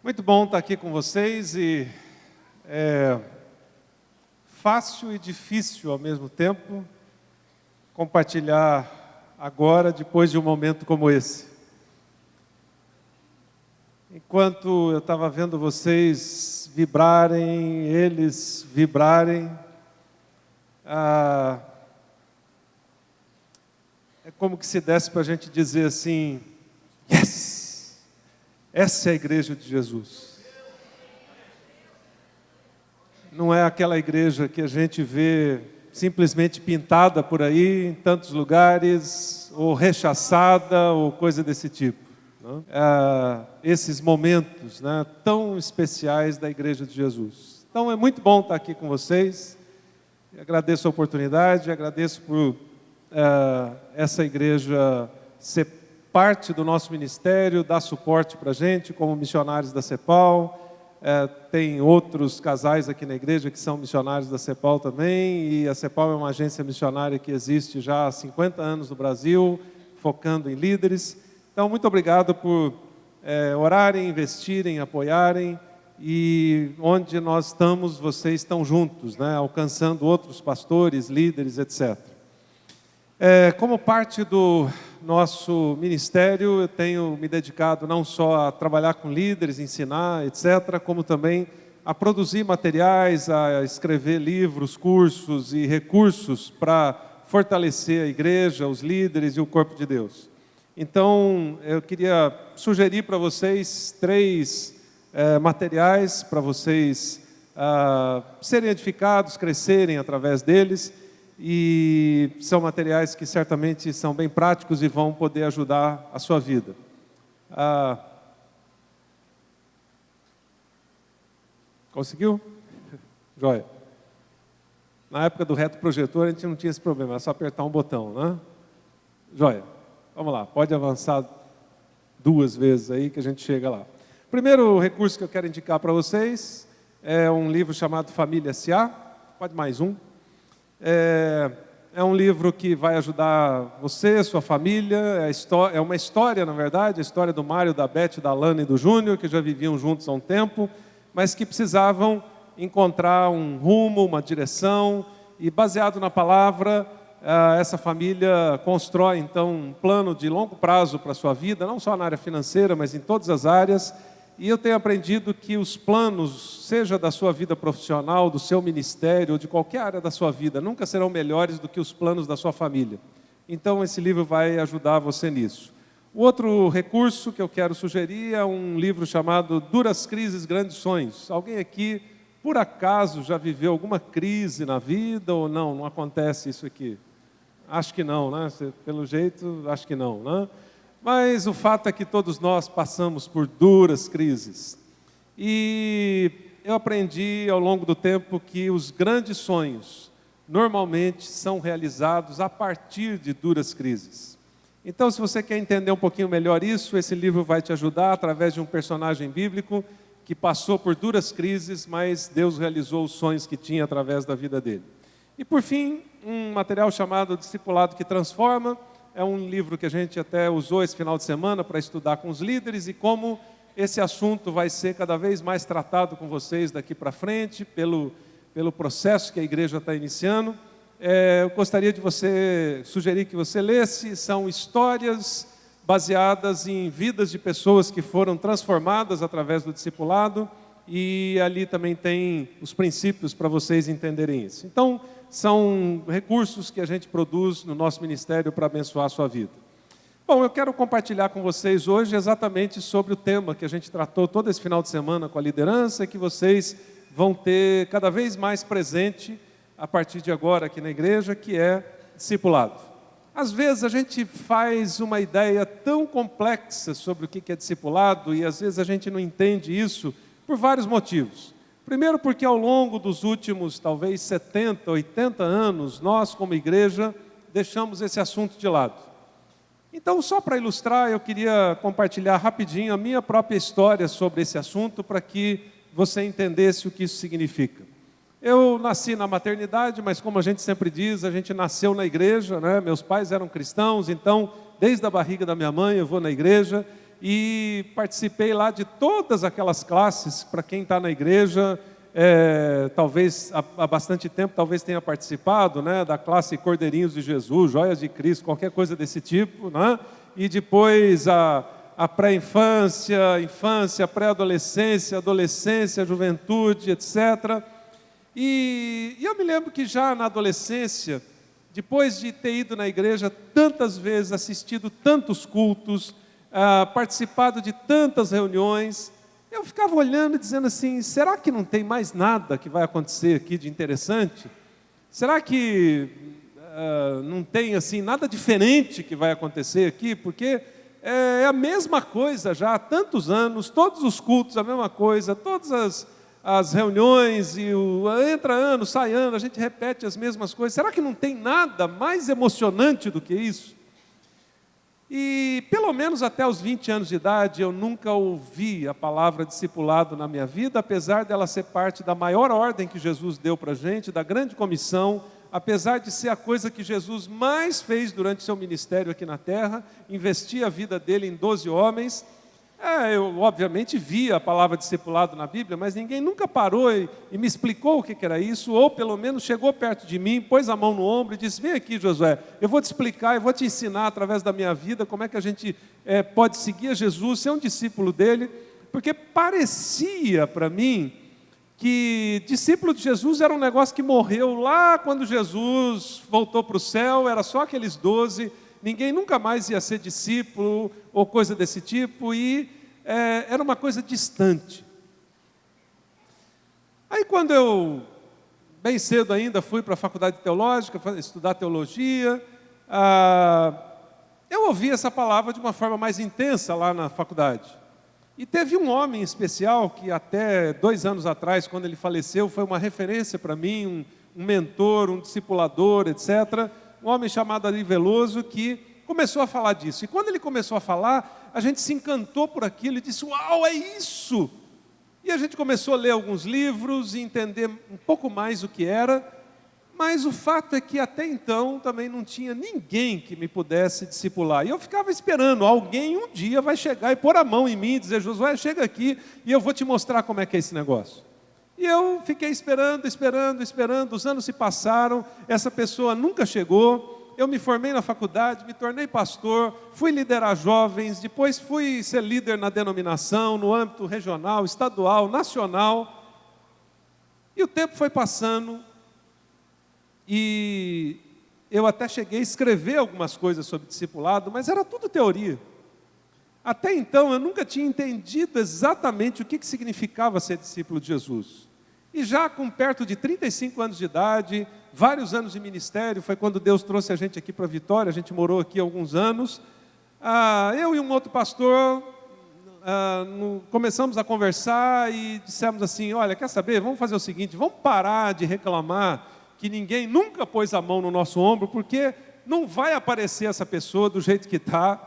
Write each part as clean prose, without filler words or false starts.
Muito bom estar aqui com vocês e é fácil e difícil ao mesmo tempo compartilhar agora, depois de um momento como esse. Enquanto eu estava vendo vocês vibrarem, eles vibrarem, é como que se desse para a gente dizer assim, yes! Essa é a igreja de Jesus. Não é aquela igreja que a gente vê simplesmente pintada por aí, em tantos lugares, ou rechaçada, ou coisa desse tipo. Não? Esses momentos, né, tão especiais da igreja de Jesus. Então é muito bom estar aqui com vocês. Eu agradeço a oportunidade, agradeço por essa igreja ser parte do nosso ministério, dar suporte para a gente, como missionários da CEPAL. Tem outros casais aqui na igreja que são missionários da CEPAL também, e a CEPAL é uma agência missionária que existe já há 50 anos no Brasil, focando em líderes. Então, muito obrigado por orarem, investirem, apoiarem, e onde nós estamos, vocês estão juntos, né, alcançando outros pastores, líderes, etc. Como parte do nosso ministério, eu tenho me dedicado não só a trabalhar com líderes, ensinar, etc., como também a produzir materiais, a escrever livros, cursos e recursos para fortalecer a igreja, os líderes e o corpo de Deus. Então, eu queria sugerir para vocês 3 materiais para vocês serem edificados, crescerem através deles. E são materiais que certamente são bem práticos e vão poder ajudar a sua vida. Conseguiu? Joia. Na época do retroprojetor a gente não tinha esse problema, era só apertar um botão, né? Joia. Vamos lá, pode avançar 2 vezes aí que a gente chega lá. Primeiro recurso que eu quero indicar para vocês é um livro chamado Família S.A. Pode mais um. É um livro que vai ajudar você, sua família, é uma história, na verdade, a história do Mário, da Beth, da Alana e do Júnior, que já viviam juntos há um tempo, mas que precisavam encontrar um rumo, uma direção, e baseado na palavra, essa família constrói, então, um plano de longo prazo para a sua vida, não só na área financeira, mas em todas as áreas. E eu tenho aprendido que os planos, seja da sua vida profissional, do seu ministério, ou de qualquer área da sua vida, nunca serão melhores do que os planos da sua família. Então, esse livro vai ajudar você nisso. O outro recurso que eu quero sugerir é um livro chamado Duras Crises, Grandes Sonhos. Alguém aqui, por acaso, já viveu alguma crise na vida ou não? Não acontece isso aqui? Acho que não, né? Pelo jeito, acho que não, né? Mas o fato é que todos nós passamos por duras crises. E eu aprendi ao longo do tempo que os grandes sonhos normalmente são realizados a partir de duras crises. Então, se você quer entender um pouquinho melhor isso, esse livro vai te ajudar através de um personagem bíblico que passou por duras crises, mas Deus realizou os sonhos que tinha através da vida dele. E por fim, um material chamado Discipulado que Transforma. É um livro que a gente até usou esse final de semana para estudar com os líderes e como esse assunto vai ser cada vez mais tratado com vocês daqui para frente, pelo processo que a igreja está iniciando. Eu gostaria de sugerir que você lesse, são histórias baseadas em vidas de pessoas que foram transformadas através do discipulado, e ali também tem os princípios para vocês entenderem isso. Então, são recursos que a gente produz no nosso ministério para abençoar a sua vida. Bom, eu quero compartilhar com vocês hoje exatamente sobre o tema que a gente tratou todo esse final de semana com a liderança, que vocês vão ter cada vez mais presente a partir de agora aqui na igreja, que é discipulado. Às vezes a gente faz uma ideia tão complexa sobre o que é discipulado e às vezes a gente não entende isso por vários motivos. Primeiro porque ao longo dos últimos, talvez 70, 80 anos, nós como igreja deixamos esse assunto de lado. Então, só para ilustrar, eu queria compartilhar rapidinho a minha própria história sobre esse assunto para que você entendesse o que isso significa. Eu nasci na maternidade, mas como a gente sempre diz, a gente nasceu na igreja, né? Meus pais eram cristãos, então, desde a barriga da minha mãe eu vou na igreja. e participei lá de todas aquelas classes. Para quem está na igreja, talvez há bastante tempo, talvez tenha participado, né, da classe Cordeirinhos de Jesus, Joias de Cristo, qualquer coisa desse tipo, né? E depois a pré-infância, infância, pré-adolescência, adolescência, juventude, etc. E eu me lembro que já na adolescência, depois de ter ido na igreja tantas vezes, assistido tantos cultos, participado de tantas reuniões, eu ficava olhando e dizendo assim, será que não tem mais nada que vai acontecer aqui de interessante? Será que não tem assim nada diferente que vai acontecer aqui? Porque é a mesma coisa já há tantos anos, todos os cultos a mesma coisa, todas as reuniões, entra ano, sai ano, a gente repete as mesmas coisas. Será que não tem nada mais emocionante do que isso? E pelo menos até os 20 anos de idade eu nunca ouvi a palavra discipulado na minha vida, apesar dela ser parte da maior ordem que Jesus deu para a gente, da grande comissão, apesar de ser a coisa que Jesus mais fez durante seu ministério aqui na terra, investir a vida dele em 12 homens. Eu obviamente vi a palavra discipulado na Bíblia, mas ninguém nunca parou e me explicou o que era isso, ou pelo menos chegou perto de mim, pôs a mão no ombro e disse, vem aqui Josué, eu vou te explicar, eu vou te ensinar através da minha vida, como é que a gente pode seguir a Jesus, ser um discípulo dele, porque parecia para mim que discípulo de Jesus era um negócio que morreu lá quando Jesus voltou para o céu, era só aqueles 12, ninguém nunca mais ia ser discípulo ou coisa desse tipo, e era uma coisa distante. Aí quando eu, bem cedo ainda, fui para a faculdade teológica, estudar teologia, eu ouvi essa palavra de uma forma mais intensa lá na faculdade. E teve um homem especial que até 2 anos atrás, quando ele faleceu, foi uma referência para mim, um mentor, um discipulador, etc., um homem chamado Ari Veloso, que começou a falar disso. E quando ele começou a falar, a gente se encantou por aquilo e disse, uau, é isso! E a gente começou a ler alguns livros e entender um pouco mais o que era, mas o fato é que até então também não tinha ninguém que me pudesse discipular. E eu ficava esperando, alguém um dia vai chegar e pôr a mão em mim e dizer, Josué, chega aqui e eu vou te mostrar como é que é esse negócio. E eu fiquei esperando, os anos se passaram, essa pessoa nunca chegou, eu me formei na faculdade, me tornei pastor, fui liderar jovens, depois fui ser líder na denominação, no âmbito regional, estadual, nacional, e o tempo foi passando, e eu até cheguei a escrever algumas coisas sobre discipulado, mas era tudo teoria. Até então eu nunca tinha entendido exatamente o que significava ser discípulo de Jesus. E já com perto de 35 anos de idade, vários anos de ministério, foi quando Deus trouxe a gente aqui para Vitória, a gente morou aqui há alguns anos. Eu e um outro pastor começamos a conversar e dissemos assim, olha, quer saber, vamos fazer o seguinte, vamos parar de reclamar que ninguém nunca pôs a mão no nosso ombro, porque não vai aparecer essa pessoa do jeito que está,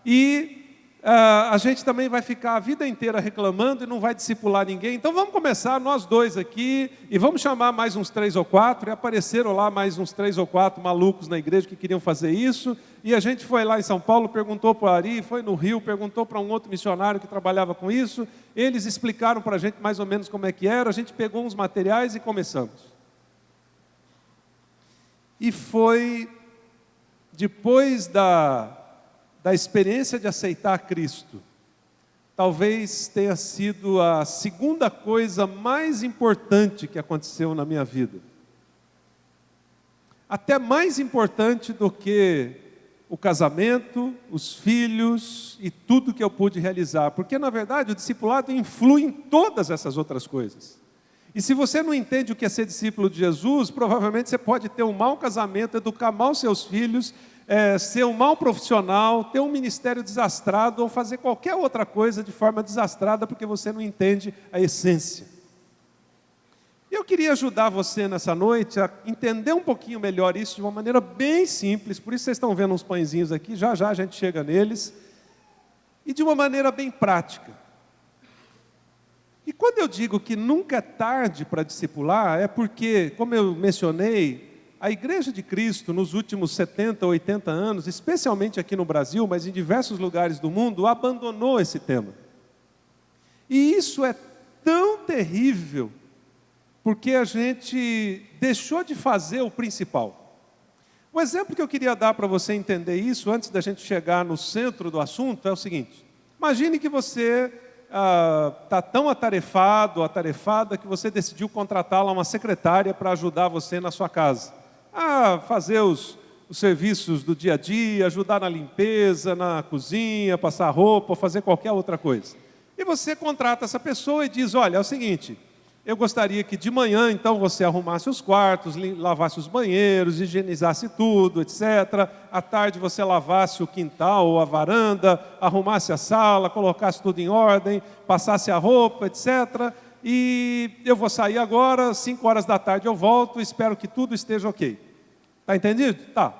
e a gente também vai ficar a vida inteira reclamando e não vai discipular ninguém. Então vamos começar nós 2 aqui e vamos chamar mais uns 3 ou 4. E apareceram lá mais uns 3 ou 4 malucos na igreja que queriam fazer isso. E a gente foi lá em São Paulo, perguntou para o Ari, foi no Rio, perguntou para um outro missionário que trabalhava com isso. Eles explicaram para a gente mais ou menos como é que era. A gente pegou uns materiais e começamos. E foi depois da experiência de aceitar Cristo, talvez tenha sido a segunda coisa mais importante que aconteceu na minha vida. Até mais importante do que o casamento, os filhos e tudo que eu pude realizar. Porque, na verdade, o discipulado influi em todas essas outras coisas. E se você não entende o que é ser discípulo de Jesus, provavelmente você pode ter um mau casamento, educar mal seus filhos, ser um mau profissional, ter um ministério desastrado ou fazer qualquer outra coisa de forma desastrada porque você não entende a essência. Eu queria ajudar você nessa noite a entender um pouquinho melhor isso de uma maneira bem simples, por isso vocês estão vendo uns pãezinhos aqui, já já a gente chega neles, e de uma maneira bem prática. E quando eu digo que nunca é tarde para discipular, é porque, como eu mencionei, a Igreja de Cristo, nos últimos 70, 80 anos, especialmente aqui no Brasil, mas em diversos lugares do mundo, abandonou esse tema. E isso é tão terrível, porque a gente deixou de fazer o principal. O exemplo que eu queria dar para você entender isso, antes da gente chegar no centro do assunto, é o seguinte. Imagine que você está tão atarefado, atarefada, que você decidiu contratar lá uma secretária para ajudar você na sua casa. A fazer os serviços do dia a dia, ajudar na limpeza, na cozinha, passar roupa, fazer qualquer outra coisa. E você contrata essa pessoa e diz, olha, é o seguinte, eu gostaria que de manhã, então, você arrumasse os quartos, lavasse os banheiros, higienizasse tudo, etc. À tarde você lavasse o quintal ou a varanda, arrumasse a sala, colocasse tudo em ordem, passasse a roupa, etc. E eu vou sair agora, 5 horas da tarde eu volto, espero que tudo esteja ok. Está entendido? Tá.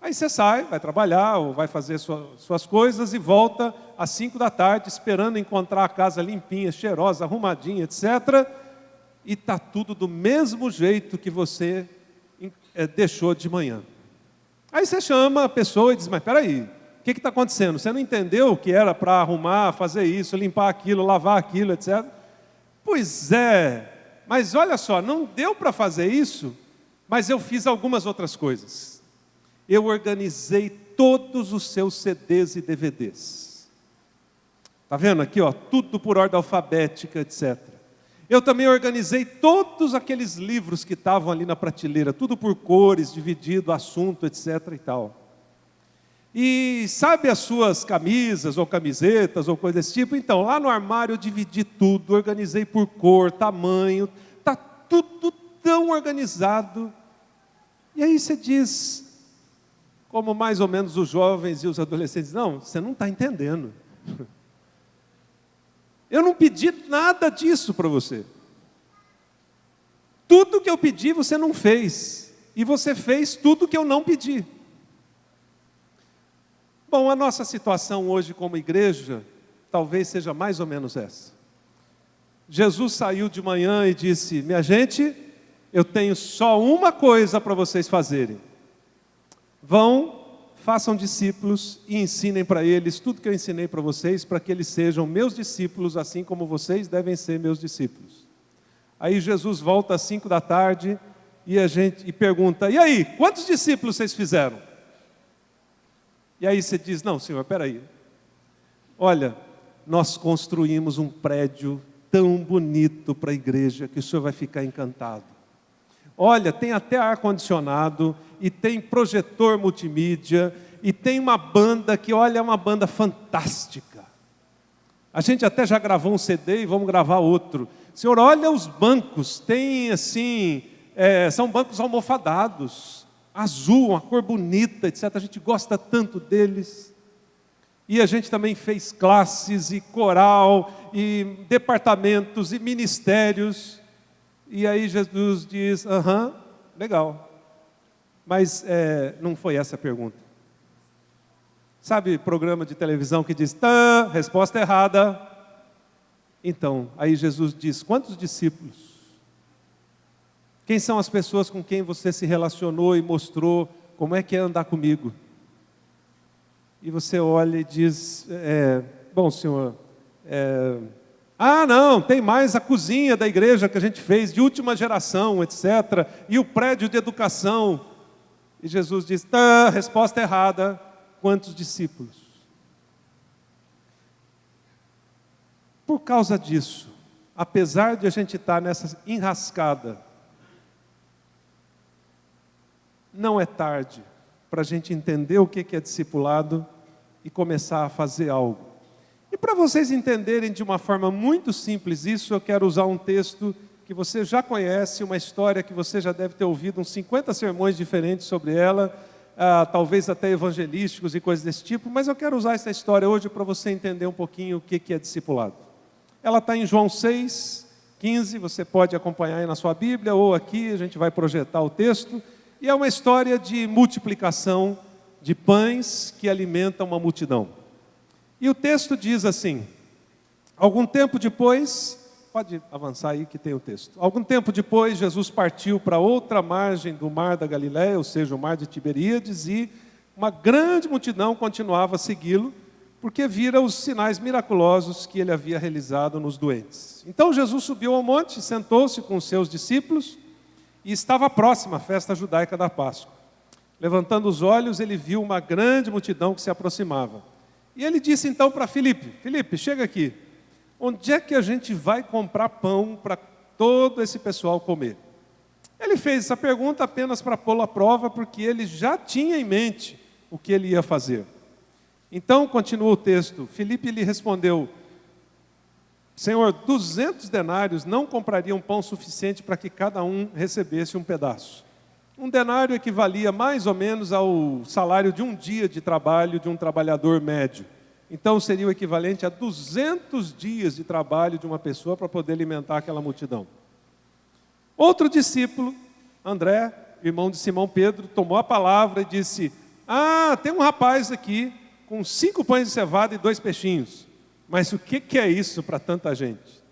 Aí você sai, vai trabalhar ou vai fazer suas coisas e volta às 5 da tarde, esperando encontrar a casa limpinha, cheirosa, arrumadinha, etc. E está tudo do mesmo jeito que você deixou de manhã. Aí você chama a pessoa e diz, mas espera aí, o que está acontecendo? Você não entendeu que era para arrumar, fazer isso, limpar aquilo, lavar aquilo, etc. Pois é, mas olha só, não deu para fazer isso, mas eu fiz algumas outras coisas. Eu organizei todos os seus CDs e DVDs. Está vendo aqui, ó, tudo por ordem alfabética, etc. Eu também organizei todos aqueles livros que estavam ali na prateleira, tudo por cores, dividido, assunto, etc. e tal. E sabe as suas camisas ou camisetas ou coisa desse tipo? Então, lá no armário eu dividi tudo, organizei por cor, tamanho, está tudo tão organizado. E aí você diz, como mais ou menos os jovens e os adolescentes, não, você não está entendendo. Eu não pedi nada disso para você. Tudo que eu pedi você não fez. E você fez tudo que eu não pedi. Bom, a nossa situação hoje como igreja, talvez seja mais ou menos essa. Jesus saiu de manhã e disse, minha gente, eu tenho só uma coisa para vocês fazerem. Vão, façam discípulos e ensinem para eles tudo que eu ensinei para vocês, para que eles sejam meus discípulos, assim como vocês devem ser meus discípulos. Aí Jesus volta às 5 da tarde e pergunta, e aí, quantos discípulos vocês fizeram? E aí você diz, não senhor, espera aí. Olha, nós construímos um prédio tão bonito para a igreja, que o senhor vai ficar encantado. Olha, tem até ar-condicionado, e tem projetor multimídia, e tem uma banda que, olha, é uma banda fantástica. A gente até já gravou um CD e vamos gravar outro. Senhor, olha os bancos, tem assim, são bancos almofadados, azul, uma cor bonita, etc. A gente gosta tanto deles. E a gente também fez classes, e coral, e departamentos, e ministérios. E aí Jesus diz, aham, legal. Mas não foi essa a pergunta. Sabe programa de televisão que diz, tá, resposta errada. Então, aí Jesus diz, quantos discípulos? Quem são as pessoas com quem você se relacionou e mostrou como é que é andar comigo? E você olha e diz, bom senhor, não, tem mais a cozinha da igreja que a gente fez, de última geração, etc. E o prédio de educação. E Jesus diz, tá, resposta errada, quantos discípulos? Por causa disso, apesar de a gente estar nessa enrascada, não é tarde para a gente entender o que é discipulado e começar a fazer algo. E para vocês entenderem de uma forma muito simples isso, eu quero usar um texto que você já conhece, uma história que você já deve ter ouvido uns 50 sermões diferentes sobre ela, talvez até evangelísticos e coisas desse tipo, mas eu quero usar essa história hoje para você entender um pouquinho o que é discipulado. Ela está em João 6:15, você pode acompanhar aí na sua Bíblia, ou aqui a gente vai projetar o texto, e é uma história de multiplicação de pães que alimentam uma multidão. E o texto diz assim, algum tempo depois, pode avançar aí que tem o texto. Algum tempo depois, Jesus partiu para outra margem do mar da Galileia, ou seja, o mar de Tiberíades, e uma grande multidão continuava a segui-lo, porque vira os sinais miraculosos que ele havia realizado nos doentes. Então Jesus subiu ao monte, sentou-se com os seus discípulos, e estava próxima a festa judaica da Páscoa. Levantando os olhos, ele viu uma grande multidão que se aproximava. E ele disse então para Filipe: Filipe, chega aqui. Onde é que a gente vai comprar pão para todo esse pessoal comer? Ele fez essa pergunta apenas para pô-lo à prova, porque ele já tinha em mente o que ele ia fazer. Então, continua o texto, Filipe lhe respondeu: Senhor, 200 denários não comprariam pão suficiente para que cada um recebesse um pedaço. Um denário equivalia mais ou menos ao salário de um dia de trabalho de um trabalhador médio. Então seria o equivalente a 200 dias de trabalho de uma pessoa para poder alimentar aquela multidão. Outro discípulo, André, irmão de Simão Pedro, tomou a palavra e disse: tem um rapaz aqui com 5 pães de cevada e 2 peixinhos. Mas o que é isso para tanta gente?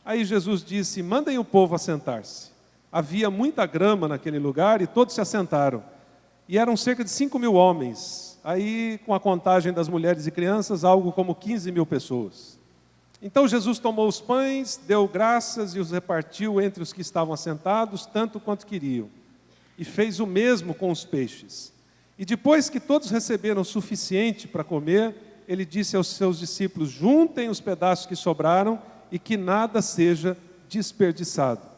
Aí Jesus disse: mandem o povo assentar-se. Havia muita grama naquele lugar e todos se assentaram. E eram cerca de 5.000 homens. Aí, com a contagem das mulheres e crianças, algo como 15.000 pessoas. Então Jesus tomou os pães, deu graças e os repartiu entre os que estavam assentados, tanto quanto queriam. E fez o mesmo com os peixes. E depois que todos receberam o suficiente para comer, ele disse aos seus discípulos: juntem os pedaços que sobraram e que nada seja desperdiçado.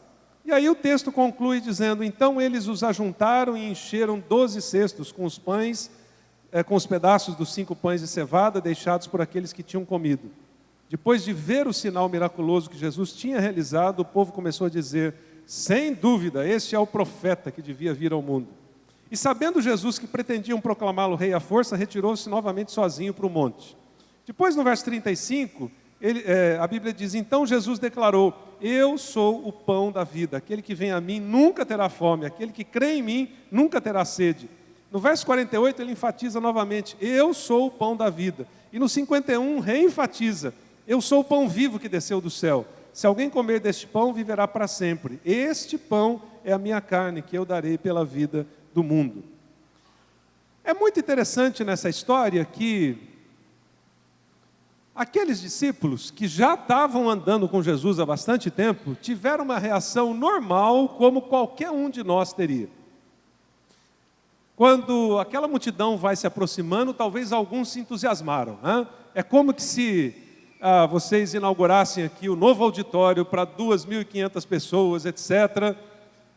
E aí o texto conclui dizendo: então eles os ajuntaram e encheram 12 cestos com os pães, com os pedaços dos 5 pães de cevada deixados por aqueles que tinham comido. Depois de ver o sinal miraculoso que Jesus tinha realizado, o povo começou a dizer: sem dúvida, este é o profeta que devia vir ao mundo. E sabendo Jesus que pretendiam proclamá-lo rei à força, retirou-se novamente sozinho para o monte. Depois, no verso 35, a Bíblia diz: então Jesus declarou: eu sou o pão da vida, aquele que vem a mim nunca terá fome, aquele que crê em mim nunca terá sede. No verso 48 ele enfatiza novamente: eu sou o pão da vida. E no 51 reenfatiza: eu sou o pão vivo que desceu do céu. Se alguém comer deste pão, viverá para sempre. Este pão é a minha carne, que eu darei pela vida do mundo. É muito interessante nessa história que aqueles discípulos que já estavam andando com Jesus há bastante tempo, tiveram uma reação normal, como qualquer um de nós teria. Quando aquela multidão vai se aproximando, talvez alguns se entusiasmaram, né? É como que se vocês inaugurassem aqui o novo auditório para 2.500 pessoas, etc.,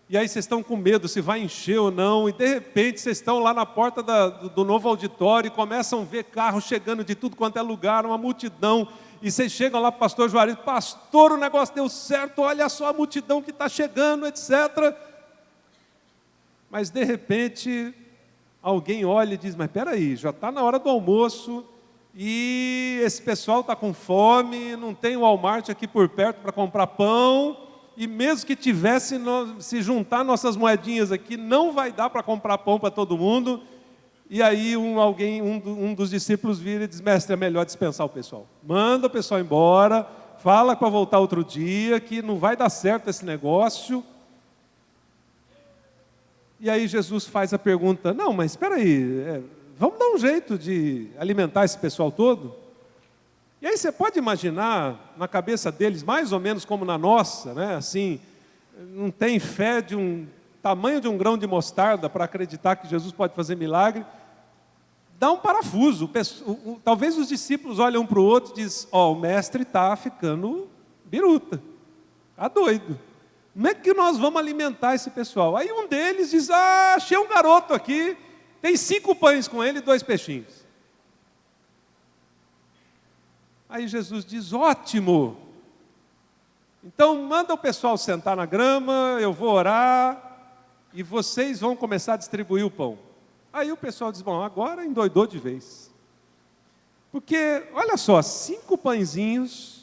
e aí vocês estão com medo se vai encher ou não, e de repente vocês estão lá na porta do novo auditório e começam a ver carros chegando de tudo quanto é lugar, uma multidão, e vocês chegam lá para o pastor Juarez: pastor, o negócio deu certo, olha só a multidão que está chegando, etc. Mas de repente alguém olha e diz: mas espera aí, já está na hora do almoço, e esse pessoal está com fome, não tem o Walmart aqui por perto para comprar pão, e mesmo que tivesse, se juntar nossas moedinhas aqui, não vai dar para comprar pão para todo mundo. E aí um dos discípulos vira e diz: mestre, é melhor dispensar o pessoal. Manda o pessoal embora, fala para voltar outro dia, que não vai dar certo esse negócio. E aí Jesus faz a pergunta: não, mas espera aí, vamos dar um jeito de alimentar esse pessoal todo? E aí você pode imaginar na cabeça deles, mais ou menos como na nossa, né? Assim, não tem fé de um tamanho de um grão de mostarda para acreditar que Jesus pode fazer milagre. Dá um parafuso. Talvez os discípulos olham um para o outro e dizem: o mestre está ficando biruta, está doido. Como é que nós vamos alimentar esse pessoal? Aí um deles diz: achei um garoto aqui, tem 5 pães com ele e 2 peixinhos. Aí Jesus diz: ótimo, então manda o pessoal sentar na grama, eu vou orar, e vocês vão começar a distribuir o pão. Aí o pessoal diz: bom, agora endoidou de vez. Porque, olha só, 5 pãezinhos,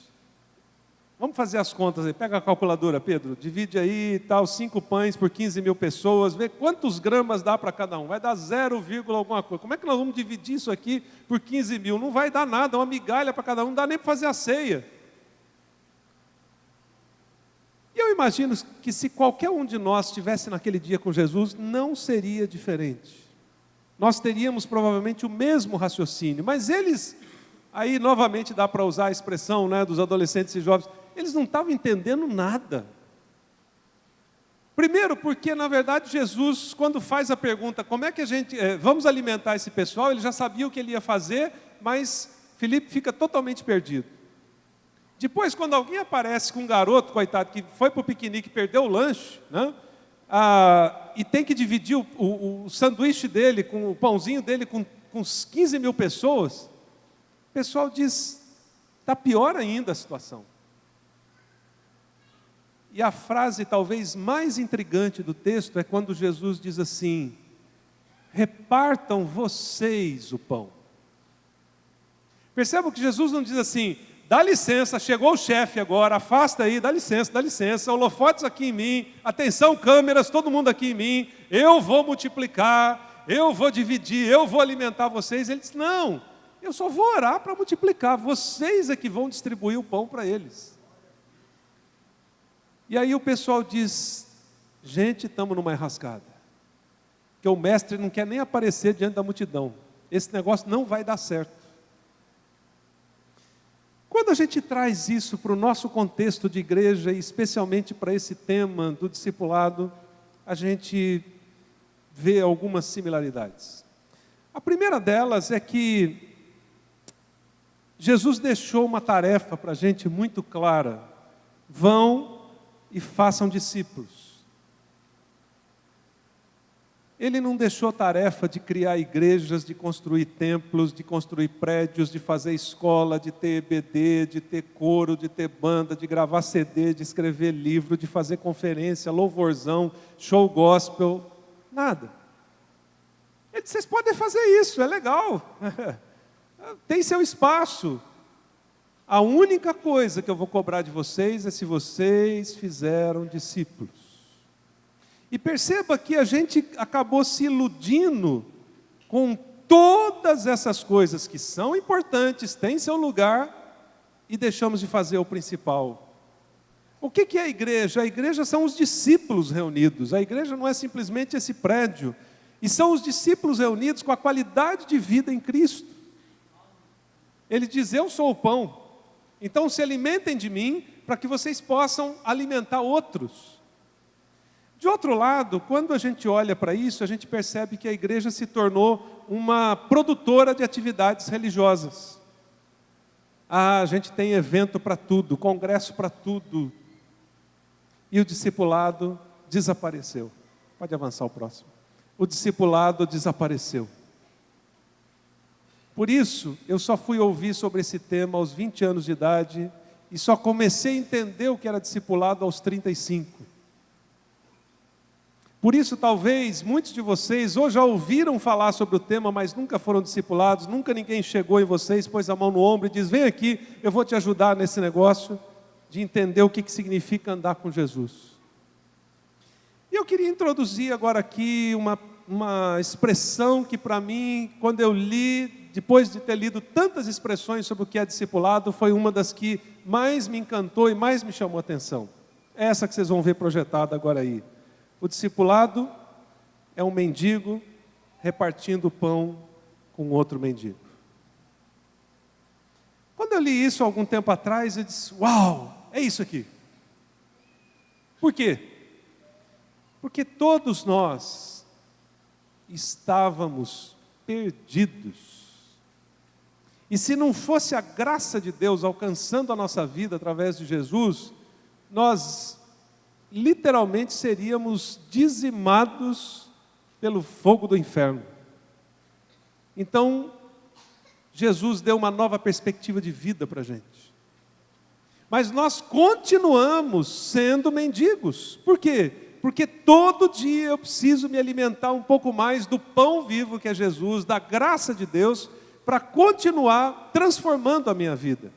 vamos fazer as contas aí, pega a calculadora, Pedro, divide aí, 5 pães por 15.000 pessoas, vê quantos gramas dá para cada um, vai dar 0, alguma coisa. Como é que nós vamos dividir isso aqui por 15.000? Não vai dar nada, uma migalha para cada um, não dá nem para fazer a ceia. imagino que se qualquer um de nós estivesse naquele dia com Jesus, não seria diferente. Nós teríamos provavelmente o mesmo raciocínio, mas eles, aí novamente dá para usar a expressão, né, dos adolescentes e jovens, eles não estavam entendendo nada. Primeiro porque, na verdade, Jesus, quando faz a pergunta, como é que a gente, vamos alimentar esse pessoal, ele já sabia o que ele ia fazer, mas Filipe fica totalmente perdido. Depois, quando alguém aparece com um garoto, coitado, que foi para o piquenique e perdeu o lanche, né, e tem que dividir o sanduíche dele, com o pãozinho dele com 15 mil pessoas, o pessoal diz, está pior ainda a situação. E a frase talvez mais intrigante do texto é quando Jesus diz assim, repartam vocês o pão. Percebam que Jesus não diz assim, dá licença, chegou o chefe agora, afasta aí, dá licença, holofotes aqui em mim, atenção câmeras, todo mundo aqui em mim, eu vou multiplicar, eu vou dividir, eu vou alimentar vocês. Ele diz, não, eu só vou orar para multiplicar, vocês é que vão distribuir o pão para eles. E aí o pessoal diz, gente, estamos numa enrascada, que o mestre não quer nem aparecer diante da multidão, esse negócio não vai dar certo. Quando a gente traz isso para o nosso contexto de igreja, e especialmente para esse tema do discipulado, a gente vê algumas similaridades. A primeira delas é que Jesus deixou uma tarefa para a gente muito clara, vão e façam discípulos. Ele não deixou tarefa de criar igrejas, de construir templos, de construir prédios, de fazer escola, de ter EBD, de ter coro, de ter banda, de gravar CD, de escrever livro, de fazer conferência, louvorzão, show gospel, nada. Ele disse, vocês podem fazer isso, é legal, tem seu espaço. A única coisa que eu vou cobrar de vocês é se vocês fizeram discípulos. E perceba que a gente acabou se iludindo com todas essas coisas que são importantes, têm seu lugar, e deixamos de fazer o principal. O que é a igreja? A igreja são os discípulos reunidos. A igreja não é simplesmente esse prédio. E são os discípulos reunidos com a qualidade de vida em Cristo. Ele diz, eu sou o pão. Então se alimentem de mim, para que vocês possam alimentar outros. De outro lado, quando a gente olha para isso, a gente percebe que a igreja se tornou uma produtora de atividades religiosas. A gente tem evento para tudo, congresso para tudo. E o discipulado desapareceu. Pode avançar o próximo. O discipulado desapareceu. Por isso, eu só fui ouvir sobre esse tema aos 20 anos de idade e só comecei a entender o que era discipulado aos 35. Por isso, talvez, muitos de vocês ou já ouviram falar sobre o tema, mas nunca foram discipulados, nunca ninguém chegou em vocês, pôs a mão no ombro e diz, vem aqui, eu vou te ajudar nesse negócio de entender o que significa andar com Jesus. E eu queria introduzir agora aqui uma expressão que para mim, quando eu li, depois de ter lido tantas expressões sobre o que é discipulado, foi uma das que mais me encantou e mais me chamou a atenção. É essa que vocês vão ver projetada agora aí. O discipulado é um mendigo repartindo pão com outro mendigo. Quando eu li isso há algum tempo atrás, eu disse, uau, é isso aqui. Por quê? Porque todos nós estávamos perdidos. E se não fosse a graça de Deus alcançando a nossa vida através de Jesus, nós literalmente seríamos dizimados pelo fogo do inferno. Então, Jesus deu uma nova perspectiva de vida para a gente. Mas nós continuamos sendo mendigos. Por quê? Porque todo dia eu preciso me alimentar um pouco mais do pão vivo que é Jesus, da graça de Deus, para continuar transformando a minha vida.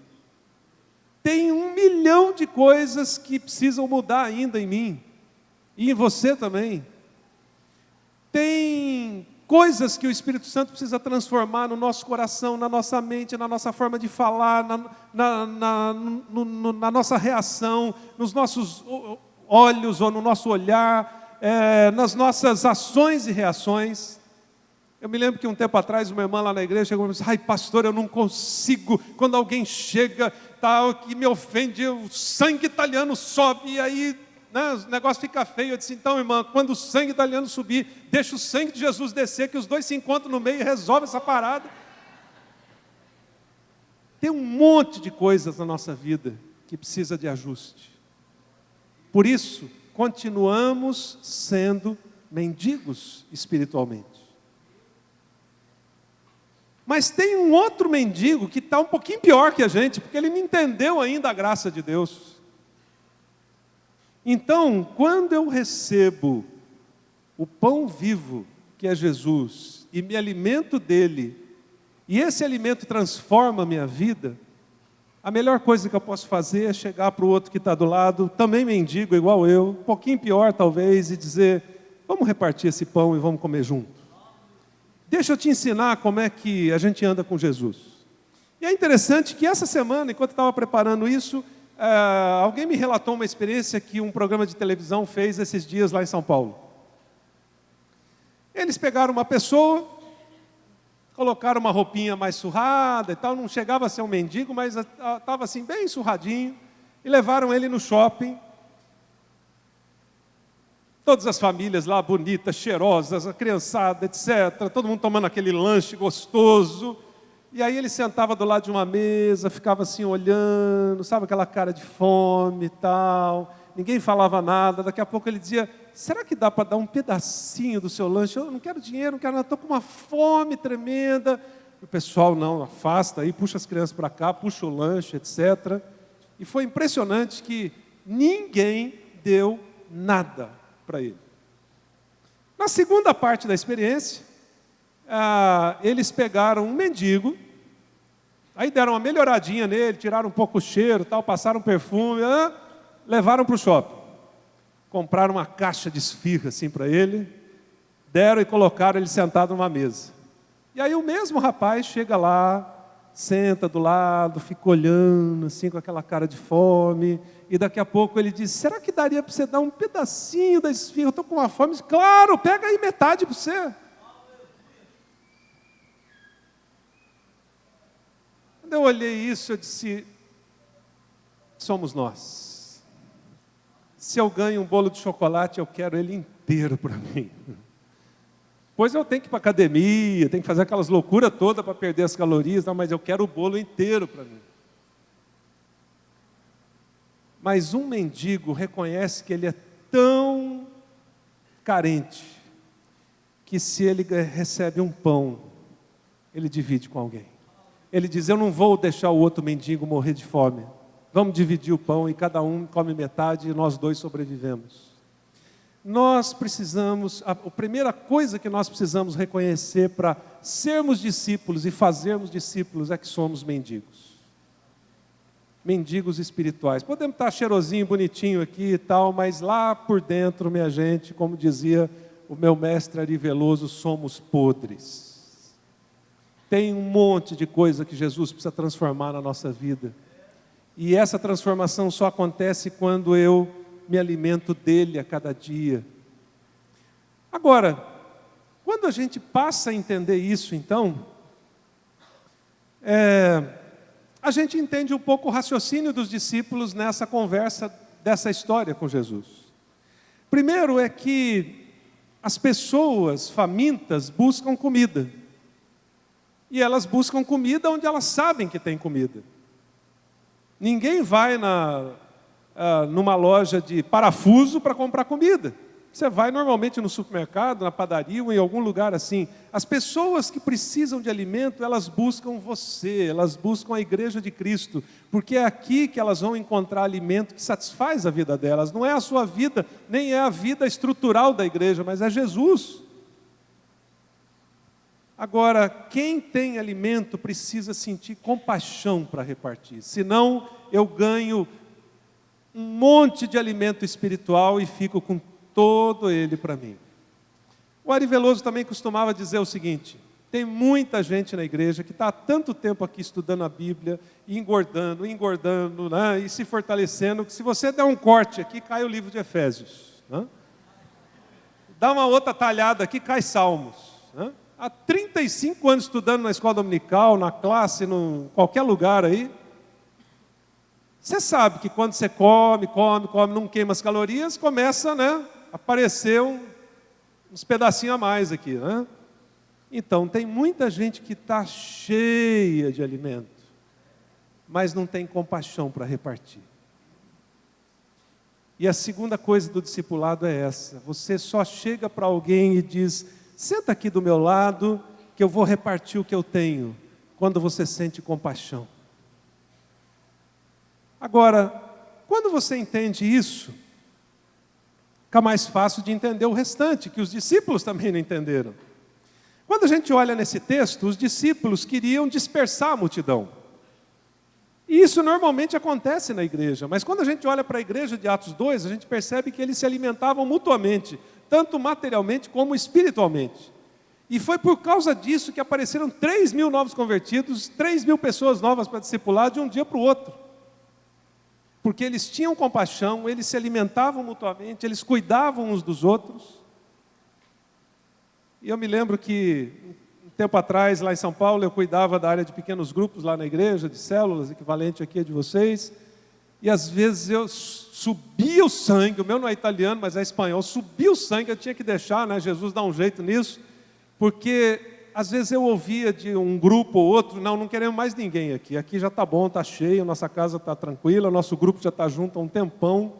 Tem 1 milhão de coisas que precisam mudar ainda em mim, e em você também. Tem coisas que o Espírito Santo precisa transformar no nosso coração, na nossa mente, na nossa forma de falar, na nossa reação, nos nossos olhos ou no nosso olhar, nas nossas ações e reações. Eu me lembro que um tempo atrás uma irmã lá na igreja chegou e disse: ai pastor, eu não consigo, quando alguém chega tal, que me ofende, o sangue italiano sobe, e aí o negócio fica feio. Eu disse: então irmã, quando o sangue italiano subir, deixa o sangue de Jesus descer, que os dois se encontram no meio e resolve essa parada. Tem um monte de coisas na nossa vida que precisa de ajuste. Por isso, continuamos sendo mendigos espiritualmente. Mas tem um outro mendigo que está um pouquinho pior que a gente, porque ele não entendeu ainda a graça de Deus. Então, quando eu recebo o pão vivo, que é Jesus, e me alimento dele, e esse alimento transforma a minha vida, a melhor coisa que eu posso fazer é chegar para o outro que está do lado, também mendigo igual eu, um pouquinho pior talvez, e dizer: vamos repartir esse pão e vamos comer junto. Deixa eu te ensinar como é que a gente anda com Jesus. E é interessante que essa semana, enquanto eu estava preparando isso, alguém me relatou uma experiência que um programa de televisão fez esses dias lá em São Paulo. Eles pegaram uma pessoa, colocaram uma roupinha mais surrada e tal, não chegava a ser um mendigo, mas estava assim bem surradinho, e levaram ele no shopping. Todas as famílias lá, bonitas, cheirosas, a criançada, etc. Todo mundo tomando aquele lanche gostoso. E aí ele sentava do lado de uma mesa, ficava assim olhando, sabe, aquela cara de fome e tal. Ninguém falava nada. Daqui a pouco ele dizia: será que dá para dar um pedacinho do seu lanche? Eu não quero dinheiro, não quero nada, estou com uma fome tremenda. O pessoal: não, afasta aí, puxa as crianças para cá, puxa o lanche, etc. E foi impressionante que ninguém deu nada para ele. Na segunda parte da experiência, eles pegaram um mendigo, aí deram uma melhoradinha nele, tiraram um pouco o cheiro, tal, passaram perfume, levaram para o shopping. Compraram uma caixa de esfirra assim para ele, deram e colocaram ele sentado numa mesa. E aí o mesmo rapaz chega lá, senta do lado, fica olhando assim com aquela cara de fome, e daqui a pouco ele diz: será que daria para você dar um pedacinho da esfirra? Eu estou com uma fome. Claro, pega aí metade para você. Quando eu olhei isso, eu disse: somos nós. Se eu ganho um bolo de chocolate, eu quero ele inteiro para mim. Pois eu tenho que ir para a academia, tenho que fazer aquelas loucuras todas para perder as calorias, não, mas eu quero o bolo inteiro para mim. Mas um mendigo reconhece que ele é tão carente, que se ele recebe um pão, ele divide com alguém. Ele diz: eu não vou deixar o outro mendigo morrer de fome. Vamos dividir o pão e cada um come metade e nós dois sobrevivemos. Nós precisamos, a primeira coisa que nós precisamos reconhecer para sermos discípulos e fazermos discípulos é que somos mendigos. Mendigos espirituais. Podemos estar cheirosinho, bonitinho aqui e tal, mas lá por dentro, minha gente, como dizia o meu mestre Ari Veloso, somos podres. Tem um monte de coisa que Jesus precisa transformar na nossa vida. E essa transformação só acontece quando eu me alimento dele a cada dia. Agora, quando a gente passa a entender isso, então, a gente entende um pouco o raciocínio dos discípulos nessa conversa dessa história com Jesus. Primeiro é que as pessoas famintas buscam comida. E elas buscam comida onde elas sabem que tem comida. Ninguém vai numa loja de parafuso para comprar comida. Você vai normalmente no supermercado, na padaria ou em algum lugar assim. As pessoas que precisam de alimento, elas buscam você, elas buscam a igreja de Cristo, porque é aqui que elas vão encontrar alimento que satisfaz a vida delas. Não é a sua vida, nem é a vida estrutural da igreja, mas é Jesus. Agora, quem tem alimento precisa sentir compaixão para repartir, senão eu ganho um monte de alimento espiritual e fico com todo ele para mim. O Ari Veloso também costumava dizer o seguinte: Tem muita gente na igreja que está há tanto tempo aqui estudando a Bíblia, e engordando, né, e se fortalecendo, que se você der um corte aqui, cai o livro de Efésios. Né? Dá uma outra talhada aqui, cai Salmos. Né? Há 35 anos estudando na escola dominical, na classe, em qualquer lugar aí. Você sabe que quando você come, não queima as calorias, começa, né, a aparecer uns pedacinhos a mais aqui. Né? Então, tem muita gente que está cheia de alimento, mas não tem compaixão para repartir. E a segunda coisa do discipulado é essa: você só chega para alguém e diz, senta aqui do meu lado, que eu vou repartir o que eu tenho, quando você sente compaixão. Agora, quando você entende isso, fica mais fácil de entender o restante, que os discípulos também não entenderam. Quando a gente olha nesse texto, os discípulos queriam dispersar a multidão. E isso normalmente acontece na igreja, mas quando a gente olha para a igreja de Atos 2, a gente percebe que eles se alimentavam mutuamente, tanto materialmente como espiritualmente. E foi por causa disso que apareceram 3.000 novos convertidos, 3.000 pessoas novas para discipular de um dia para o outro. Porque eles tinham compaixão, eles se alimentavam mutuamente, eles cuidavam uns dos outros. E eu me lembro que, um tempo atrás, lá em São Paulo, eu cuidava da área de pequenos grupos lá na igreja, de células, equivalente aqui a de vocês. E às vezes eu subia o sangue, o meu não é italiano, mas é espanhol, subia o sangue, eu tinha que deixar, né, Jesus dá um jeito nisso, porque às vezes eu ouvia de um grupo ou outro, não queremos mais ninguém aqui já está bom, está cheio, nossa casa está tranquila, nosso grupo já está junto há um tempão.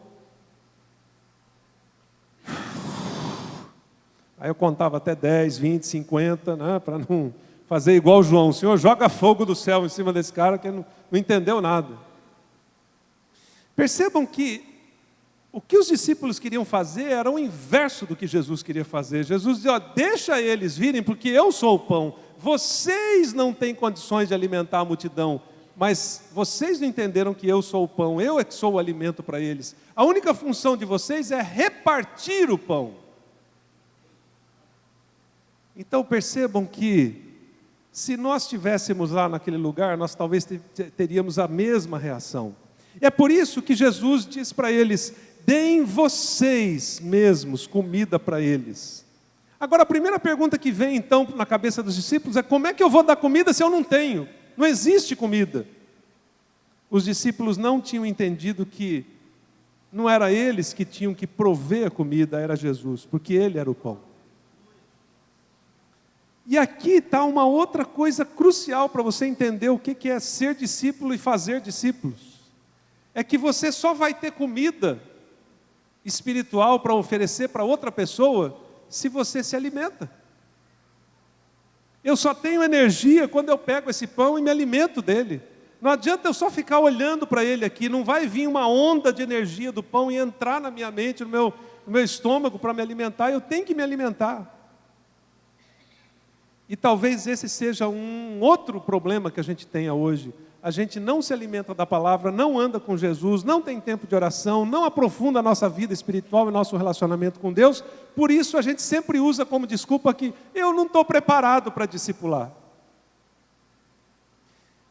Aí eu contava até 10, 20, 50, né, para não fazer igual o João. O Senhor joga fogo do céu em cima desse cara que não entendeu nada. Percebam que o que os discípulos queriam fazer era o inverso do que Jesus queria fazer. Jesus dizia, deixa eles virem porque eu sou o pão. Vocês não têm condições de alimentar a multidão, mas vocês não entenderam que eu sou o pão, eu é que sou o alimento para eles. A única função de vocês é repartir o pão. Então percebam que, se nós estivéssemos lá naquele lugar, nós talvez teríamos a mesma reação. E é por isso que Jesus diz para eles, deem vocês mesmos comida para eles. Agora a primeira pergunta que vem então na cabeça dos discípulos é, como é que eu vou dar comida se eu não tenho? Não existe comida. Os discípulos não tinham entendido que não era eles que tinham que prover a comida, era Jesus, porque Ele era o pão. E aqui está uma outra coisa crucial para você entender o que é ser discípulo e fazer discípulos. É que você só vai ter comida espiritual para oferecer para outra pessoa se você se alimenta. Eu só tenho energia quando eu pego esse pão e me alimento dele. Não adianta eu só ficar olhando para ele aqui, não vai vir uma onda de energia do pão e entrar na minha mente, no meu estômago para me alimentar, eu tenho que me alimentar. E talvez esse seja um outro problema que a gente tenha hoje. A gente não se alimenta da palavra, não anda com Jesus, não tem tempo de oração, não aprofunda a nossa vida espiritual e nosso relacionamento com Deus. Por isso a gente sempre usa como desculpa que eu não estou preparado para discipular.